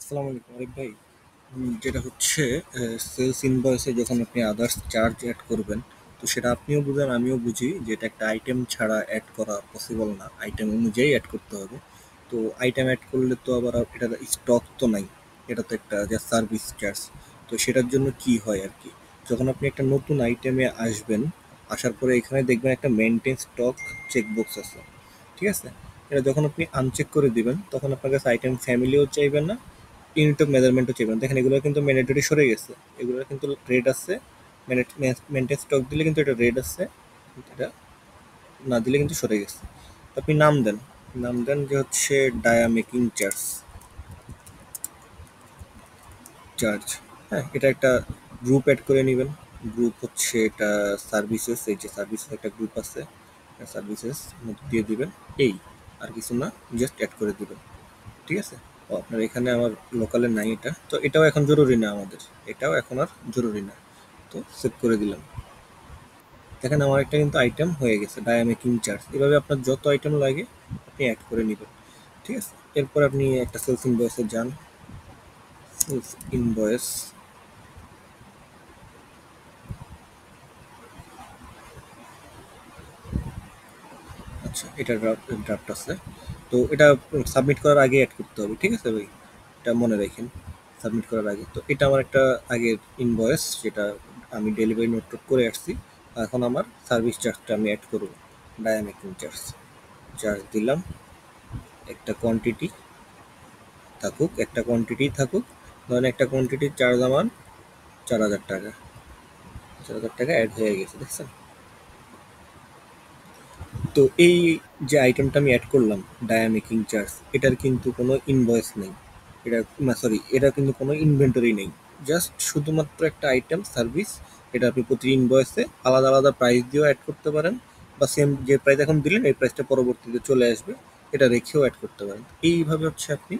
আসসালামু আলাইকুম আরিফ ভাই। যেটা হচ্ছে সেলস ইনভয়েসে যখন আপনি আদার্স চার্জ অ্যাড করবেন, তো সেটা আপনিও বুঝেন আমিও বুঝি যে এটা একটা আইটেম ছাড়া অ্যাড করা পসিবল না, আইটেম অনুযায়ী অ্যাড করতে হবে। তো আইটেম অ্যাড করলে তো আবার এটার স্টক তো নাই, এটা তো একটা যে সার্ভিস চার্জ। তো সেটার জন্য কি হয় আর কি, যখন আপনি একটা নতুন আইটেমে আসবেন, আসার পরে এখানে দেখবেন একটা মেনটেন স্টক চেকবক্স আছে, ঠিক আছে? এটা যখন আপনি আনচেক করে দিবেন তখন আপনার কাছে আইটেম ফ্যামিলিও চাইবেন না, ইউনিট অফ মেজারমেন্টও চাইবেন। দেখেন এগুলো কিন্তু ম্যান্ডেটরি সরে গেছে, এগুলো কিন্তু রেড আছে। মেনটেন স্টক দিলে কিন্তু এটা রেড আছে, এটা না দিলে কিন্তু সরে গেছে। তো আপনি নাম দেন, নাম দেন যে হচ্ছে ডায়া মেকিং চার্জ, চার্জ। হ্যাঁ, এটা একটা গ্রুপ অ্যাড করে নেবেন। গ্রুপ হচ্ছে এটা সার্ভিসেস, এই যে সার্ভিসেস একটা গ্রুপ আছে, সার্ভিসেস দিয়ে দিবেন। এই আর কিছু না, জাস্ট অ্যাড করে দিবেন, ঠিক আছে? ও আপনার এখানে আমার লোকালে নাই এটা, তো এটাও এখন জরুরি না আমাদের, এটাও এখন আর জরুরি না। তো সেভ করে দিলাম। দেখেন আমার একটা কিন্তু আইটেম হয়ে গেছে, ডায়া মেকিং চার্জ। এভাবে আপনার যত আইটেম লাগে আপনি অ্যাড করে নেবেন, ঠিক আছে? এরপর আপনি একটা সেলস ইনভয়েসে যান। সেলস ইনভয়েস, আচ্ছা এটা ড্রাফট আছে। তো এটা সাবমিট করার আগে অ্যাড করতে হবে, ঠিক আছে ভাই? এটা মনে রাখেন, সাবমিট করার আগে। তো এটা আমার একটা আগের ইনভয়েস, যেটা আমি ডেলিভারি নোট টোট করে আসছি। এখন আমার সার্ভিস চার্জটা আমি অ্যাড করব, ডায়া মেকিং চার্জ। চার্জ দিলাম, একটা কোয়ান্টিটি থাকুক, একটা কোয়ান্টিটি থাকুক। ধরেন একটা কোয়ান্টিটির চার্জ আমার 4,000 টাকা, 4,000 টাকা অ্যাড হয়ে গেছে, দেখছেন? তো এই যে আইটেমটা আমি অ্যাড করলাম, ডায়া মেকিং চার্জ, এটার কিন্তু কোনো ইনভয়েস নেই, এটা না সরি, এটা কিন্তু কোনো ইনভেন্টরি নেই। জাস্ট শুধুমাত্র একটা আইটেম সার্ভিস। এটা আপনি প্রতি ইনভয়েসে আলাদা আলাদা প্রাইস দিয়েও অ্যাড করতে পারেন, বা সেম যে প্রাইস এখন দিলেন এই প্রাইসটা পরবর্তীতে চলে আসবে, এটা রেখেও অ্যাড করতে পারেন। এইভাবে হচ্ছে আপনি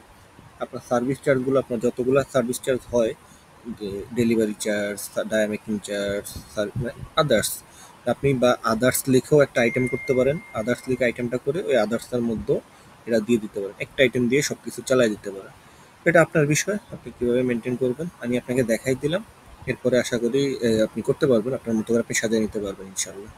আপনার সার্ভিস চার্জগুলো, আপনার যতগুলো সার্ভিস চার্জ হয়, যে delivery charge, dia making charge, others, আপনি বা আদার্স লিখেও একটা আইটেম করতে পারেন। আদার্স লিখে আইটেমটা করে ওই আদার্সটার মধ্যেও এটা দিয়ে দিতে পারেন, একটা আইটেম দিয়ে সব কিছু চালাই দিতে পারেন। এটা আপনার বিষয়, আপনি কীভাবে মেনটেন করবেন আমি আপনাকে দেখাই দিলাম। এরপরে আশা করি আপনি করতে পারবেন, আপনার মতো করে আপনি সাজিয়ে নিতে পারবেন ইনশাল্লাহ।